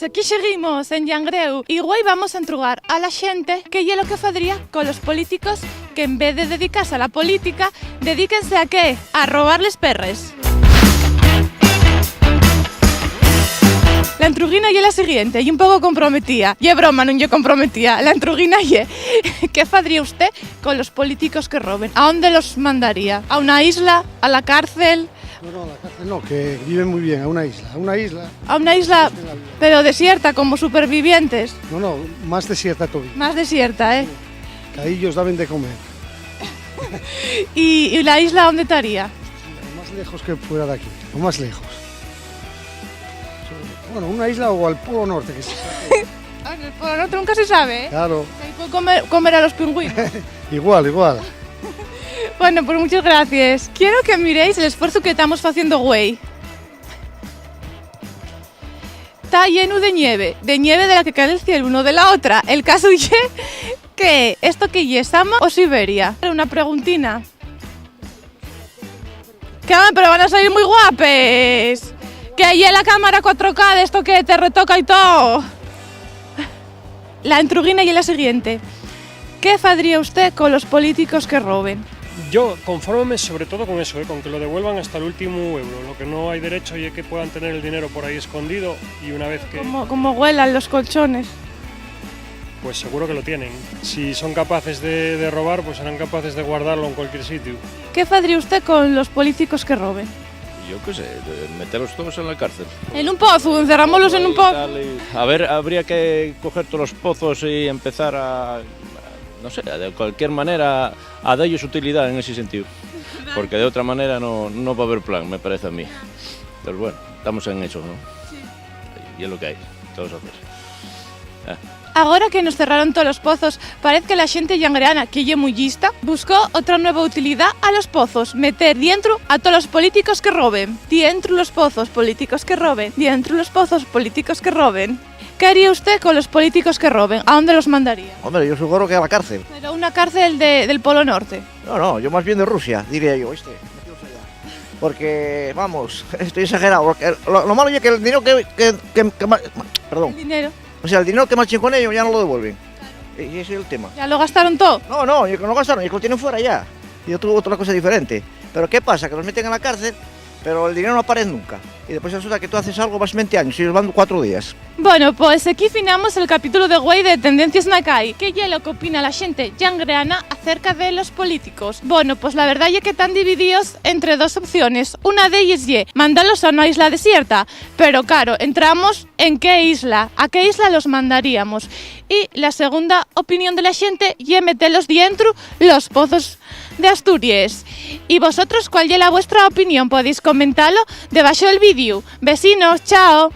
Aquí seguimos en Llangreu y hoy vamos a entregar a la xente que é lo que fadría con los políticos que en vez de dedicarse a la política, dedíquense a ¿qué? A robarles perres. La entruguina é la siguiente, y un pouco comprometida. Y é broma, non lle comprometía. La entruguina é, ¿qué fadría usted con los políticos que roben? ¿A dónde los mandaría? ¿A una isla? ¿A la cárcel? No, la cárcel no, que viven muy bien, a una isla. A una isla, pero desierta, como supervivientes. No, más desierta todavía. Más desierta, ¿eh? Que ahí ellos daban de comer. ¿Y la isla dónde estaría? Lo más lejos que fuera de aquí, lo más lejos. Bueno, una isla o al Polo Norte, que se sabe. En el Polo Norte nunca se sabe, ¿eh? Claro. Ahí puede comer a los pingüinos. Igual. Bueno, pues muchas gracias. Quiero que miréis el esfuerzo que estamos haciendo, güey. Está lleno de nieve de la que cae del cielo, uno de la otra. El caso es que esto que es Sama o Siberia. Una preguntina. ¿Qué? Pero van a salir muy guapes. Que ahí en la cámara 4K de esto que te retoca y todo. La entruguina y la siguiente. ¿Qué fadría usted con los políticos que roben? Yo confórmame sobre todo con eso, con que lo devuelvan hasta el último euro. Lo que no hay derecho es que puedan tener el dinero por ahí escondido y una vez que... Como huelan los colchones. Pues seguro que lo tienen. Si son capaces de robar, pues serán capaces de guardarlo en cualquier sitio. ¿Qué fadría usted con los políticos que roben? Yo qué sé, meterlos todos en la cárcel. En un pozo, encerrámoslos en un pozo. A ver, habría que coger todos los pozos y empezar a, no sé, de cualquier manera a darles utilidad en ese sentido. Porque de otra manera no va a haber plan, me parece a mí. Pero bueno, estamos en eso, ¿no? Sí. Y es lo que hay, todos hacer. Ahora que nos cerraron todos los pozos, parece que la gente llangreana, que es muy lista, buscó otra nueva utilidad a los pozos, meter dentro a todos los políticos que roben. Dentro los pozos, políticos que roben. Dentro los pozos, políticos que roben. ¿Qué haría usted con los políticos que roben? ¿A dónde los mandaría? Hombre, yo seguro que a la cárcel. Pero una cárcel del Polo Norte. No, yo más bien de Rusia, diría yo, metidos allá. Porque, vamos, estoy exagerado, porque lo malo es que el dinero perdón. El dinero. O sea, el dinero que marchen con ellos ya no lo devuelven. Y ese es el tema. ¿Ya lo gastaron todo? No, que no lo gastaron, y que lo tienen fuera ya. Y yo tuve otra cosa diferente. Pero ¿qué pasa? Que los meten en la cárcel, pero el dinero no aparece nunca. Y después resulta que tú haces algo más 20 años y ellos van 4 días. Bueno, pues aquí finamos el capítulo de Güey de Tendencias Nakai. ¿Qué es lo que opina la gente llangreana acerca de los políticos? Bueno, pues la verdad es que están divididos entre dos opciones. Una de ellas es mandarlos a una isla desierta. Pero claro, entramos en qué isla, a qué isla los mandaríamos. Y la segunda opinión de la gente es meterlos dentro los pozos de Asturias. ¿Y vosotros cuál es la vuestra opinión? Podéis comentarlo debajo del vídeo. Vecinos, chao.